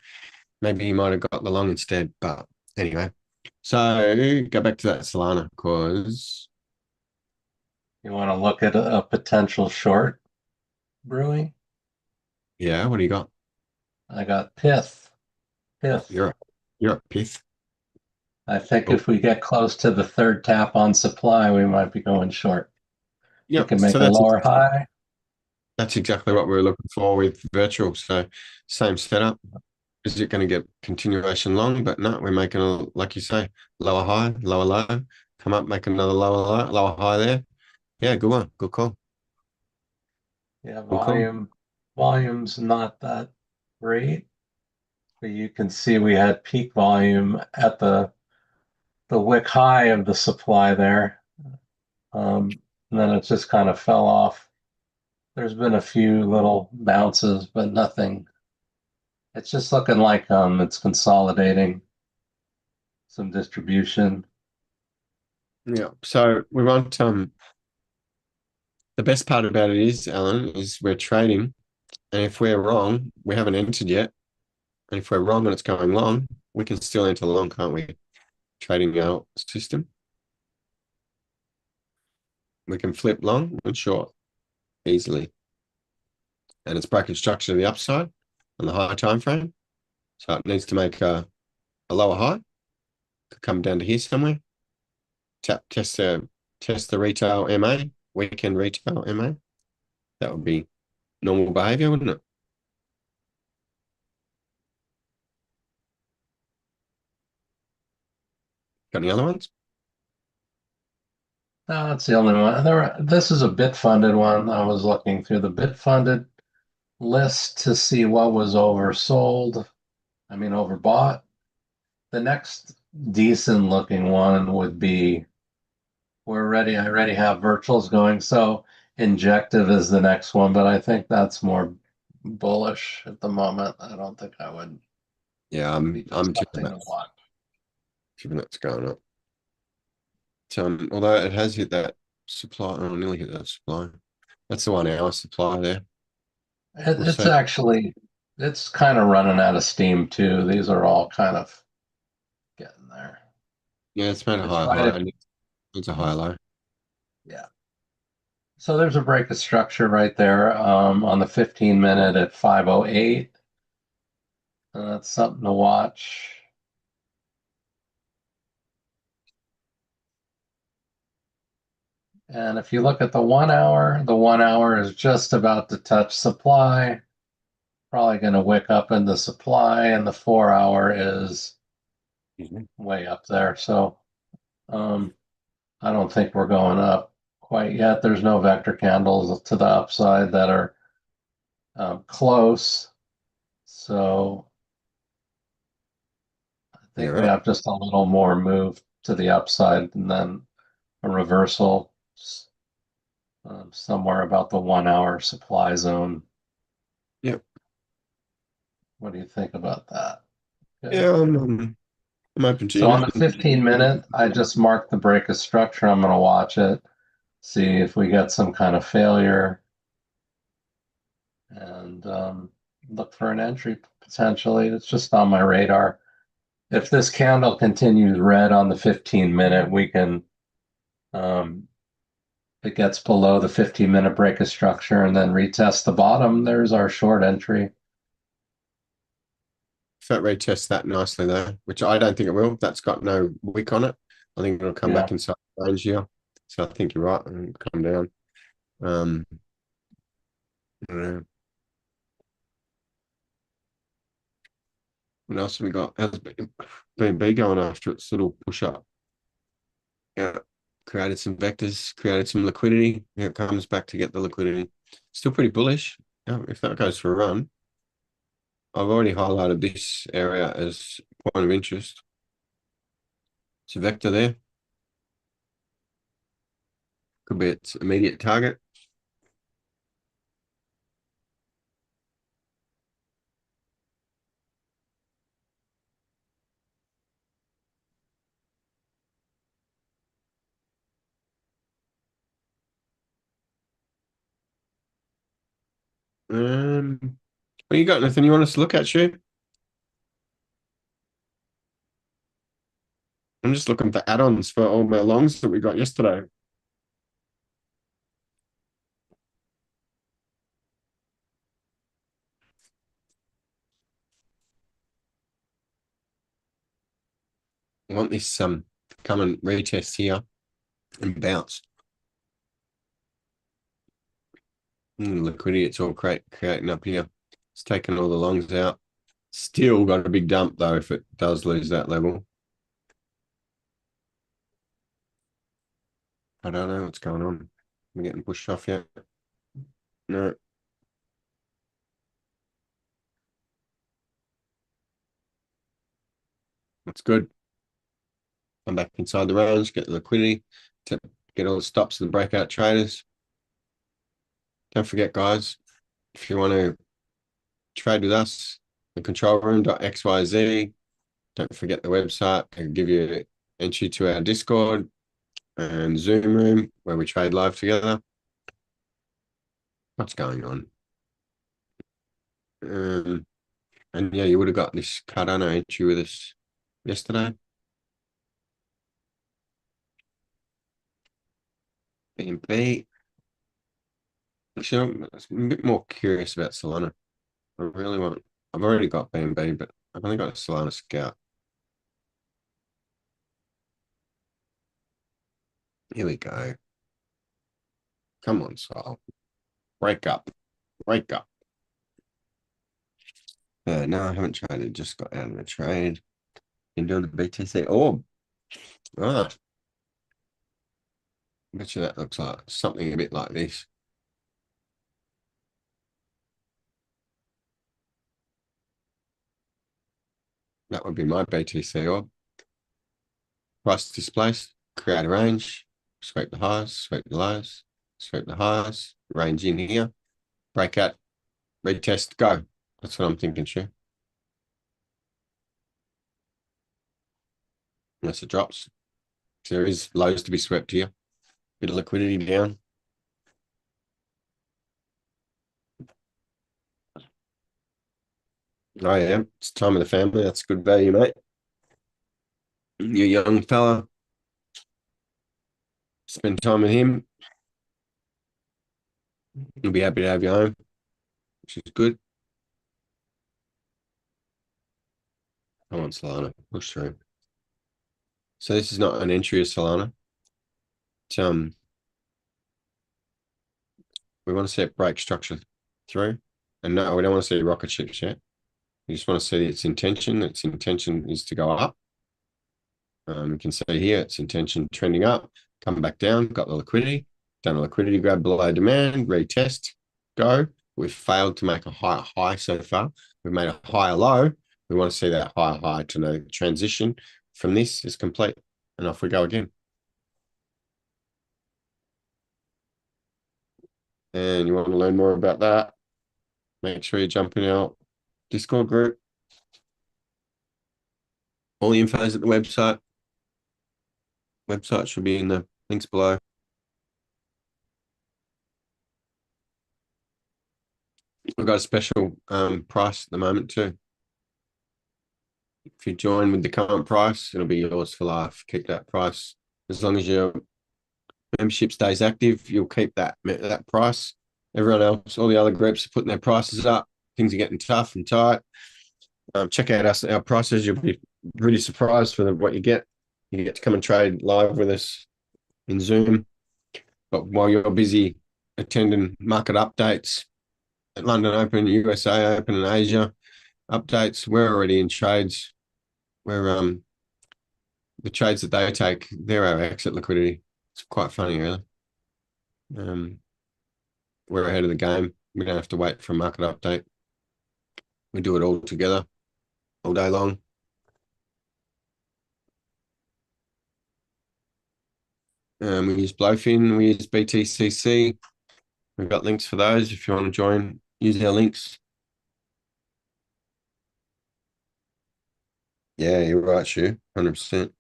maybe he might have got the long instead. But anyway, so go back to that Solana because You want to look at a potential short brewing? yeah, what do you got? I got pith. Oh, Pith. you're a pith. I think Oh, if we get close to the third tap on supply, we might be going short. We yep. can So make a lower high. that's exactly what we're looking for with virtual. So same setup. Is it going to get continuation long? But no, we're making a, like you say, lower high, lower low, come up, make another lower low, lower high there. Yeah, good one. Good call. Yeah, Good call. volume's not that great. But you can see we had peak volume at the wick high of the supply there. And then it just kind of fell off. There's been a few little bounces, but nothing. It's just looking like it's consolidating some distribution. Yeah. So we want the best part about it is, Alan, is we're trading, and if we're wrong, we haven't entered yet. And if we're wrong and it's going long, we can still enter long, can't we? Trading our system. We can flip long and short easily. And it's bracket structure to the upside on the higher time frame. So it needs to make a lower high, could come down to here somewhere. Test the retail MA, weekend retail MA. That would be normal behavior, wouldn't it? Got any other ones? No, that's the only one. This is a bit funded one. I was looking through the bit funded list to see what was oversold. I mean, overbought. The next decent looking one would be I already have virtuals going. So injective is the next one, but I think that's more bullish at the moment. I don't think I would Yeah, be I'm something to watch. tipping that's going up. Although it has hit that supply, oh, nearly hit that supply. That's the 1 hour supply there. We'll It's see. actually it's kind of running out of steam too. These are all kind of getting there. Yeah, it's made a It's higher right high. at It's a high low. yeah. So there's a break of structure right there on the 15 minute at 5:08. That's something to watch. And if you look at the 1 hour is just about to touch supply, probably going to wick up in the supply, and the 4 hour is way up there. So I don't think we're going up quite yet. There's no vector candles to the upside that are close. So I Yeah, think we right. have just a little more move to the upside and then a reversal somewhere about the 1 hour supply zone. Yeah. What do you think about that? Good. Yeah, I'm open to So on the anything. 15 minute, I just marked the break of structure. I'm going to watch it, see if we get some kind of failure, and look for an entry potentially. It's just on my radar. If this candle continues red on the 15 minute, we can, it gets below the 15-minute break of structure and then retest the bottom. There's our short entry. Fat rate tests that nicely though, which I don't think it will. That's got no wick on it. I think it'll come Yeah. back inside range here. So I think you're right and come down. Um, I don't know. What else have we got? How's BNB going after its little push up? Yeah, created some vectors, created some liquidity. Here it comes back to get the liquidity. Still pretty bullish. Yeah, if that goes for a run, I've already highlighted this area as point of interest. It's a vector there. Could be its immediate target. What you got? Anything you want us to look at, Shu? I'm just looking for add-ons for all my longs that we got yesterday. I want this come and retest here and bounce. Liquidity, it's all creating up here. It's taking all the longs out. Still got a big dump though if it does lose that level. I don't know what's going on. We're getting pushed off yet. No. That's good. Come back inside the range, get the liquidity, to get all the stops of the breakout traders. Don't forget, guys, if you want to trade with us, the control room.xyz. Don't forget the website. I can give you entry to our Discord and Zoom room where we trade live together. What's going on? And yeah, you would have got this Cardano entry with us yesterday. BNB. Actually, I'm a bit more curious about Solana. I really want. I've already got BNB, but I've only got a Solana Scout. Here we go. Come on, Sol. Break up. Break up. No, I haven't traded. Just got out of the trade. Been doing the BTC. Oh, ah. I bet you that looks like something a bit like this. That would be my BTC orb. Price displaced, create a range, sweep the highs, sweep the lows, sweep the highs, range in here, breakout, retest, go. That's what I'm thinking, sure. Unless it drops. There is lows to be swept here. Bit of liquidity down. Oh yeah, it's time of the family. That's good value, mate. You young fella, spend time with him. You'll be happy to have you home, which is good. I want Solana. Push through. So this is not an entry of Solana. It's, we want to see it break structure through. And no, we don't want to see rocket ships yet. We just want to see its intention. Its intention is to go up. You can see here its intention trending up, come back down, got the liquidity, done a liquidity grab below demand, retest, go. We've failed to make a higher high so far. We've made a higher low. We want to see that higher high to know transition from this is complete. And off we go again. And you want to learn more about that, make sure you jump in our Discord group. All the info is at the website. Website should be in the links below. We've got a special price at the moment too. If you join with the current price, it'll be yours for life. Keep that price. As long as your membership stays active, you'll keep that price. Everyone else, all the other groups are putting their prices up. Things are getting tough and tight. Check out our prices. You'll be really surprised for what you get. You get to come and trade live with us in Zoom. But while you're busy attending market updates at London Open, USA Open, and Asia updates, we're already in trades. We're the trades that they take, they're our exit liquidity. It's quite funny, really. We're ahead of the game. We don't have to wait for a market update. We do it all together, all day long. We use Blowfin, we use BTCC. We've got links for those if you want to join. Use our links. Yeah, you're right, Shu. 100%.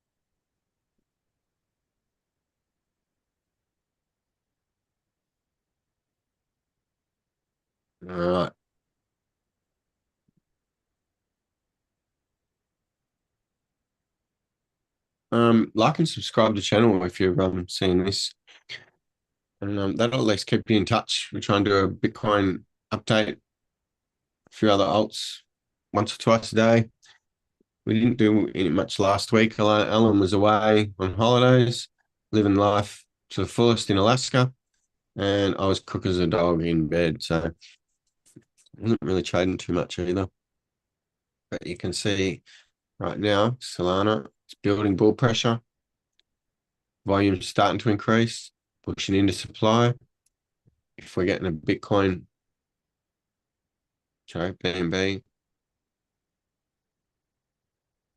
All right. Like and subscribe to the channel if you've seen this. And that'll at least keep you in touch. We try and do a Bitcoin update, a few other alts once or twice a day. We didn't do much last week. Alan was away on holidays, living life to the fullest in Alaska, and I was cook as a dog in bed, so I wasn't really trading too much either. But you can see right now, Solana, it's building bull pressure. Volume starting to increase, pushing into supply. If we're getting a Bitcoin, sorry, BNB,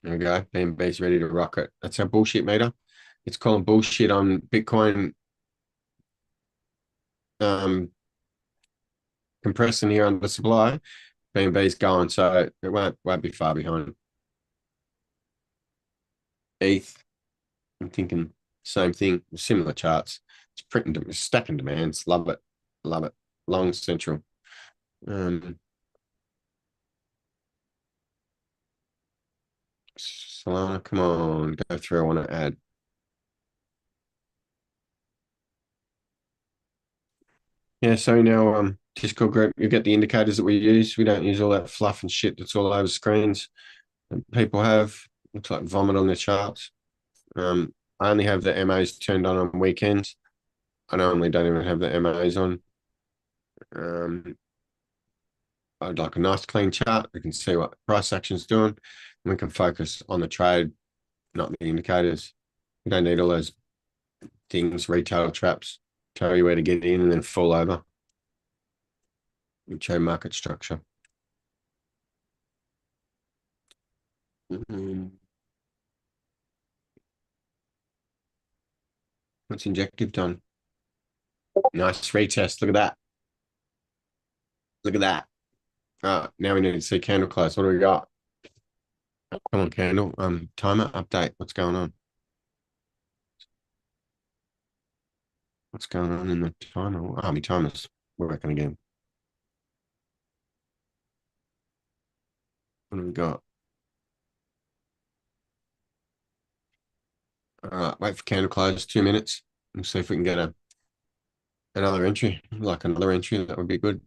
There we go. BNB's ready to rock it. That's our bullshit meter. It's calling bullshit on Bitcoin compressing here under supply. BNB's going, so it won't be far behind. ETH, I'm thinking same thing, similar charts. It's printing, stacking demands. Love it, love it. Long central. Solana, come on, go through. I want to add. Yeah, so now Discord group, you get the indicators that we use. We don't use all that fluff and shit that's all over screens that people have. Looks like vomit on their charts. I only have the MAs turned on weekends. I normally don't even have the MAs on. I'd like a nice clean chart. We can see what price action's doing. And we can focus on the trade, not the indicators. We don't need all those things, retail traps, tell you where to get in and then fall over. We show market structure. What's Injective done? Nice retest. Look at that. Look at that. Now we need to see candle close. What do we got? Come on, candle. Timer update. What's going on? What's going on in the timer? Oh, my timer's working again. What do we got? All right, wait for candle close. 2 minutes. We'll see if we can get another entry. Like another entry, that would be good.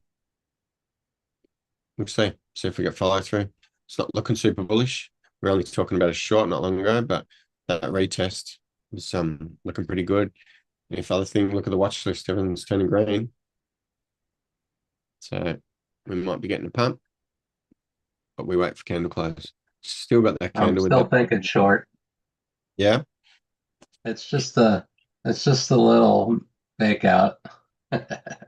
We'll see. See if we get follow through. It's not looking super bullish. We're only talking about a short not long ago, but that retest is looking pretty good. If other thing, look at the watch list, everything's turning green. So we might be getting a pump, but we wait for candle close. Still got that I'm candle with still that. thinking short. Yeah. It's just a little fake out.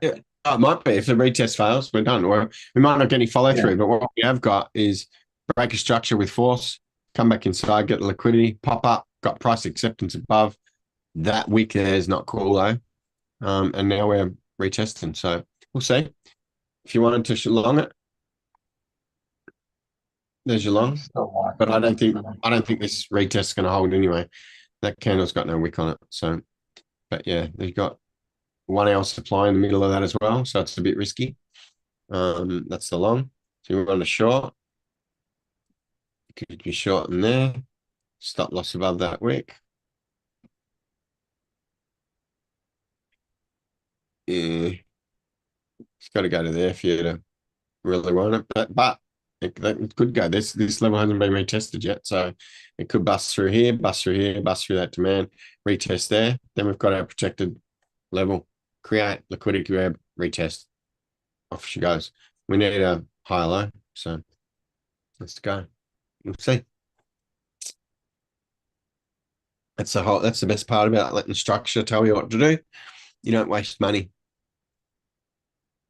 Yeah. Oh, it might be. If the retest fails, we're done. Or we might not get any follow Yeah. through, but what we have got is break a structure with force, come back inside, get the liquidity, pop up, got price acceptance above. That wick there is not cool though. And now we're retesting. So we'll see. If you wanted to long it, there's your long. Still But I watching. don't think this retest is going to hold anyway. That candle's got no wick on it. So, but yeah, they've got 1 hour supply in the middle of that as well. So it's a bit risky. That's the long. So you want a short. You could be short in there. Stop loss above that wick. Yeah, it's got to go to there for you to really want it. But it could go. This level hasn't been retested yet, so it could bust through here, bust through here, bust through that demand, retest there. Then we've got our protected level. Create liquidity grab, retest. Off she goes. We need a higher low, so let's go. We'll see. That's the best part about letting structure tell you what to do. You don't waste money.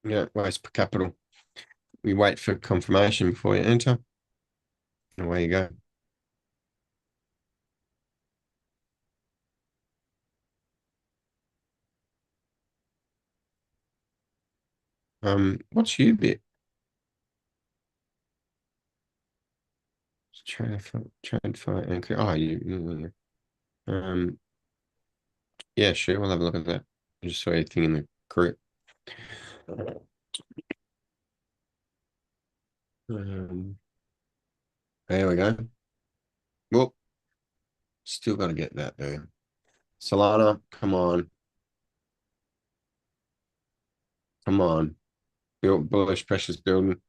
You don't waste capital. We wait for confirmation before you enter. And away you go. What's your bit? Trade for anchor. Oh, yeah, sure. We'll have a look at that. I just saw anything in the group. Um, there we go. Well, still got to get that there. Solana, come on. Come on. Build bullish pressures building.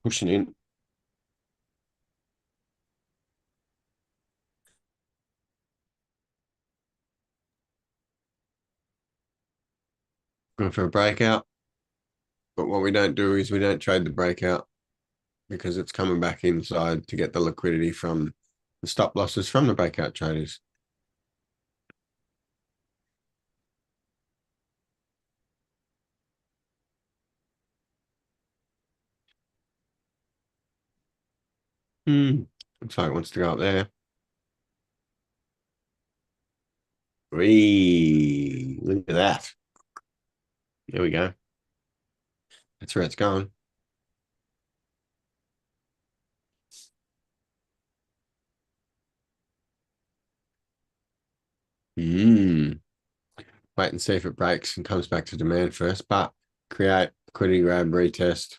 Pushing in. Going for a breakout. But what we don't do is we don't trade the breakout because it's coming back inside to get the liquidity from the stop losses from the breakout traders. Looks like it wants to go up there. Whee! Look at that. There we go. That's where it's going. Wait and see if it breaks and comes back to demand first. But create liquidity grab retest.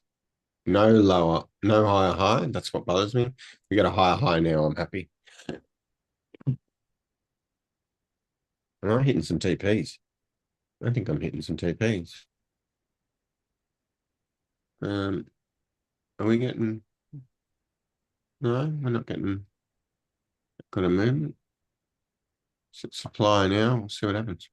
No lower, no higher high. That's what bothers me. We got a higher high now. I'm happy. Am I hitting some TPs? I think I'm hitting some TPs. Are we getting? No, we're not getting. Got a movement. Supply now. We'll see what happens.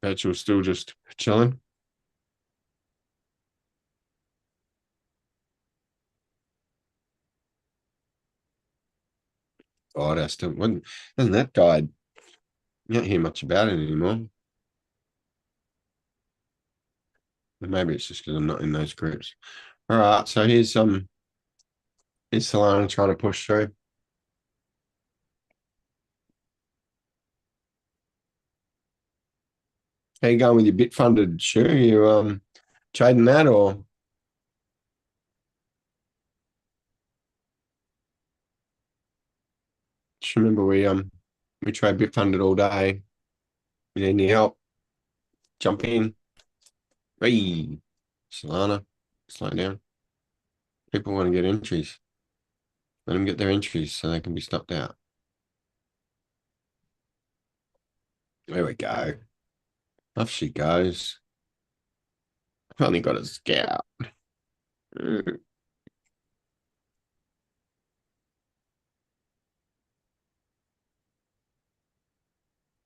Virtual still just chilling. God, I still wasn't. Hasn't that died? You don't hear much about it anymore. Maybe it's just because I'm not in those groups. All right, so here's Solana trying to push through. How you going with your bit funded? Sure, you trading that or just remember we trade bit funded all day. You need any help? Jump in. Hey, Solana, slow down. People want to get entries. Let them get their entries so they can be stopped out. There we go. Off she goes. Finally got a scout.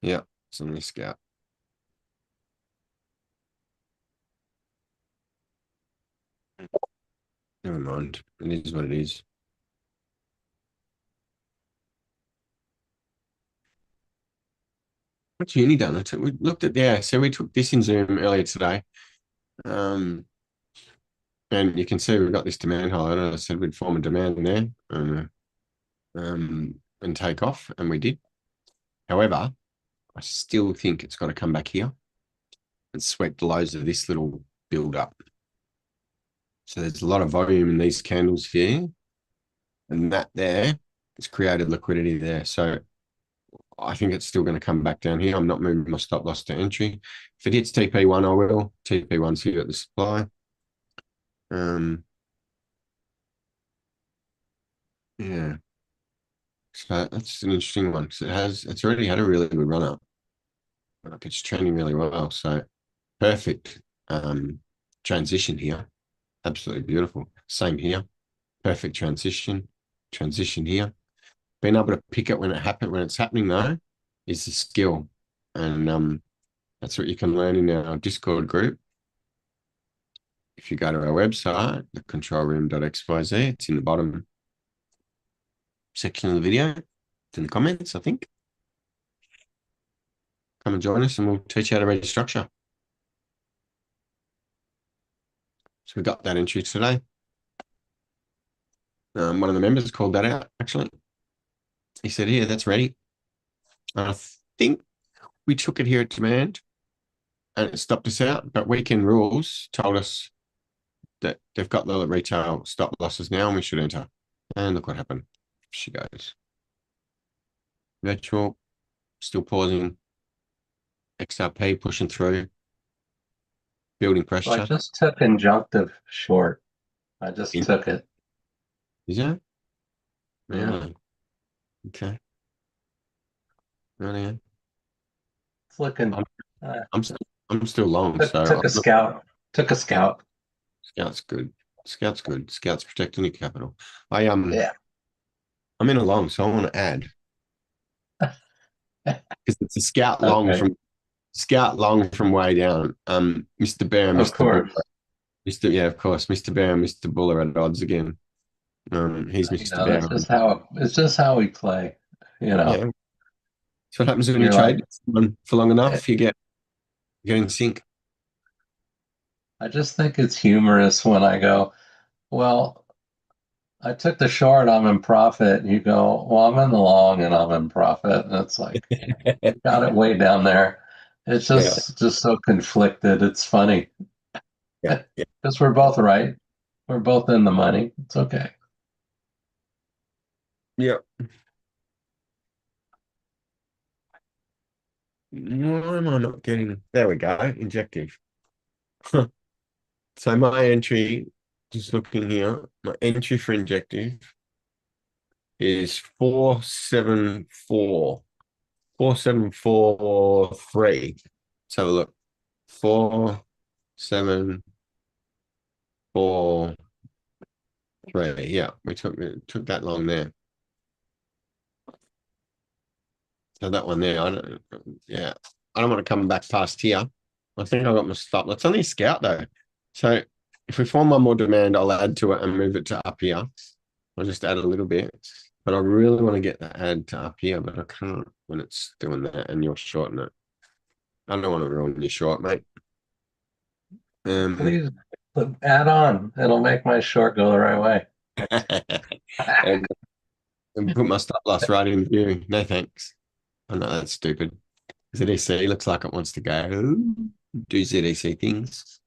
Yeah, it's only scout. Never mind. It is what it is. What's uni done? We looked at so we took this in Zoom earlier today. And you can see we've got this demand highlighted. I said we'd form a demand there and take off, and we did. However, I still think it's got to come back here and sweat the lows of this little build up. So there's a lot of volume in these candles here, and that there has created liquidity there. So I think it's still going to come back down here. I'm not moving my stop loss to entry. If it hits TP1, I will. TP1's here at the supply. Yeah. So that's an interesting one because it's already had a really good run up. Like it's trending really well. So perfect transition here. Absolutely beautiful. Same here. Perfect transition. Transition here. Being able to pick it when it's happening though, is the skill. And that's what you can learn in our Discord group. If you go to our website, the controlroom.xyz, it's in the bottom section of the video. It's in the comments, I think. Come and join us and we'll teach you how to read structure. So we got that entry today. One of the members called that out, actually. He said, yeah, that's ready. And I think we took it here at demand and it stopped us out, but weekend rules told us that they've got the retail stop losses now and we should enter. And look what happened. She goes. Virtual, still pausing. XRP pushing through. Building pressure. So I just took injunctive short. I just took it. Is that? Yeah. Okay. Yeah. It's looking. I'm still long. Took a scout. Took a scout. Scout's good. Scout's good. Scout's protecting your capital. I'm in a long, so I want to add because it's a scout long from way down. Mr. Bear, Of course. Buller, of course, Mr. Bear and Mr. Buller at odds again. He's Mr. Bear. It's just how we play. You know. Yeah. That's what happens when you You're like, trade for long eh, enough. You get in sync. I just think it's humorous when I go, well, I took the short, I'm in profit. You go, well, I'm in the long and I'm in profit. And it's like, you got it way down there. It's Yeah, just so conflicted. It's funny yeah, yeah, because we're both right. We're both in the money. It's okay. yeah. Why am I not getting? There we go. Injective. So my entry, just looking here, my entry for injective is 474. 4743. Let's have a look. 4743. Yeah, we took it took that long there. So that one there, I don't yeah. I don't want to come back past here. I think I got my stop. It's only a scout though. So if we form one more demand, I'll add to it and move it to up here. I'll just add a little bit. But I really want to get that add to up here, but I can't when it's doing that and you're shorting it. I don't want to ruin your short, mate. Um, Please add on. It'll make my short go the right way. and, and put my stop loss right in view. No thanks. I know that's stupid. ZEC looks like it wants to go do ZEC things.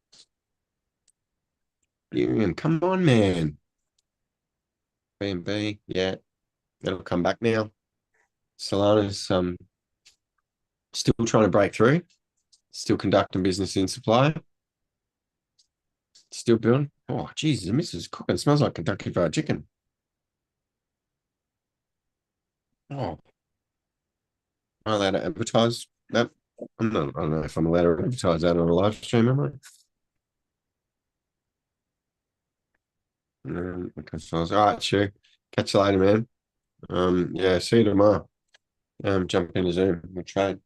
Ethereum, come on, man. BNB, yeah, it'll come back now. Solana's still trying to break through, still conducting business in supply, still building. Oh, Jesus, the missus cooking. Smells like Kentucky Fried Chicken. Oh, am I allowed to advertise that? I don't know if I'm allowed to advertise that on a live stream, am I? Okay, so all right, sure. Catch you later, man. Yeah, see you tomorrow. Jump into Zoom. We'll trade.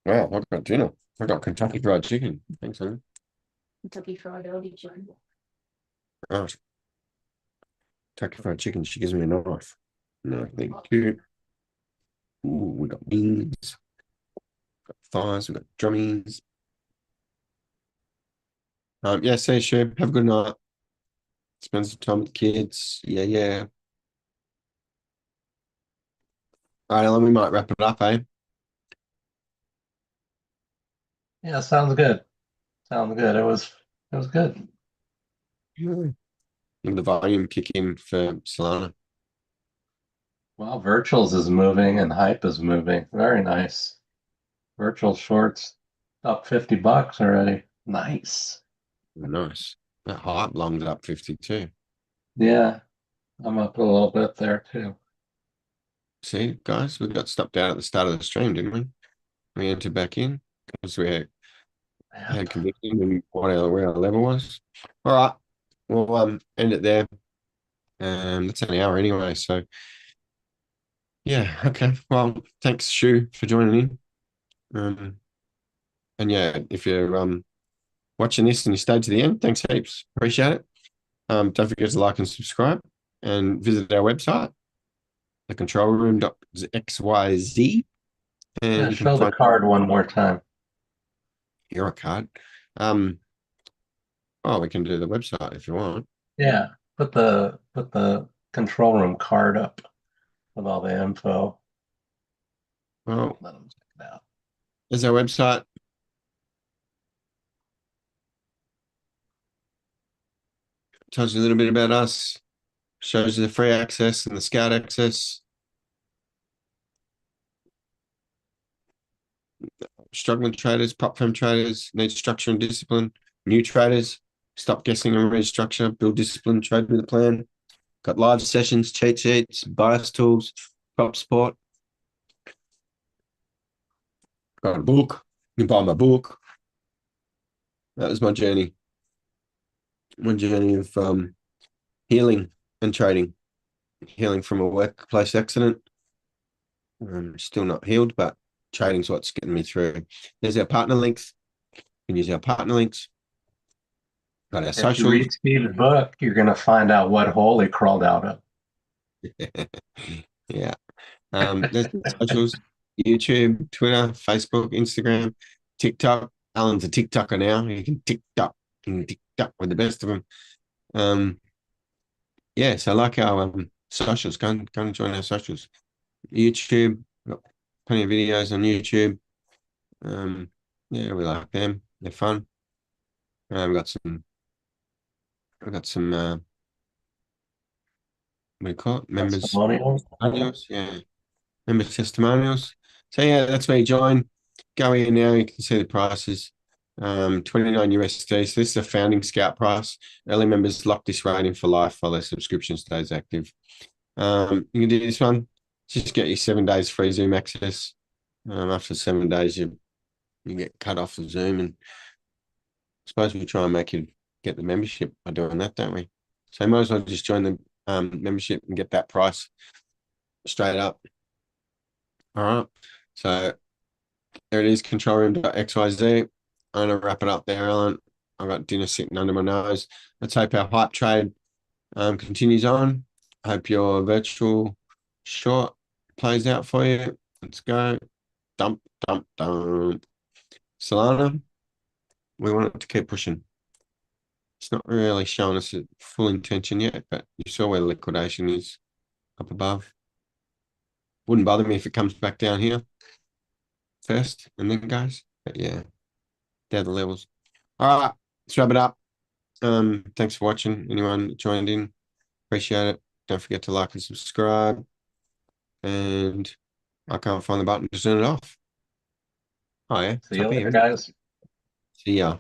Wow, I've got dinner. I got Kentucky Fried Chicken. Thanks, man. Kentucky Fried Chicken. Right. Kentucky Fried Chicken. She gives me a knife. No, thank you. Ooh, we got beans, got thighs, we got drummies. Yeah, see you, Shub. Have a good night. Spend some time with the kids. Yeah, yeah. All right, Ellen, we might wrap it up, eh? Yeah, sounds good. Sounds good. It was good. Look at the volume kick in for Solana. Well, virtuals is moving and hype is moving. Very nice. Virtual shorts up $50 already. Nice. Nice. That hype longed up 52. Yeah, I'm up a little bit there too. See, guys, we got stopped out at the start of the stream, didn't we? We entered back in because we had Yep. conviction and where our level was. All right, we'll end it there. That's an hour anyway, so yeah, okay. Well, thanks, Shu, for joining in. And yeah, if you're watching this and you stayed to the end, thanks heaps. Appreciate it. Don't forget to like and subscribe and visit our website, thecontrolroom.xyz, Yeah, and you can show the find card one more time. your card. Um, oh, we can do the website if you want. Yeah, put the control room card up with all the info. Well, Let them check it out. there's our website. Tells you a little bit about us, shows you the free access and the scout access. Struggling traders, prop firm traders need structure and discipline. New traders, stop guessing and restructure, build discipline, trade with a plan. Got live sessions, cheat sheets, bias tools, prop support. Got a book. You can buy my book. That was my journey. My journey of healing and trading. Healing from a workplace accident. Still not healed, but trading's what's getting me through. There's our partner links. You can use our partner links. Got our If you socials. read Steve's book, you're gonna find out what hole he crawled out of. Yeah. There's the socials. YouTube, Twitter, Facebook, Instagram, TikTok. Alan's a TikToker now. He can TikTok with the best of them. Yeah, so like our socials, go and join our socials. YouTube, got plenty of videos on YouTube. Yeah, we like them. They're fun. We've got some what do you call it? Members Testimonials. testimonials. Yeah. Member testimonials. So yeah, that's where you join. Go in now, you can see the prices. 29 USD. So this is a founding scout price. Early members lock this rate in for life while their subscription stays active. You can do this one. Just get your 7 days free Zoom access. After 7 days, you get cut off of Zoom, and I suppose we try and make you get the membership by doing that, don't we? So you might as well just join the membership and get that price straight up. All right. So there it is, controlroom.xyz. I'm going to wrap it up there, Alan. I've got dinner sitting under my nose. Let's hope our hype trade continues on. I hope your virtual short plays out for you. Let's go. Dump. Solana, we want it to keep pushing. It's not really showing us a full intention yet, but you saw where the liquidation is up above. Wouldn't bother me if it comes back down here first and then goes. But yeah, they're the levels. All right, let's wrap it up. Thanks for watching. Anyone that joined in, appreciate it. Don't forget to like and subscribe. And I can't find the button to turn it off. Oh yeah, See you later, here. guys. See ya.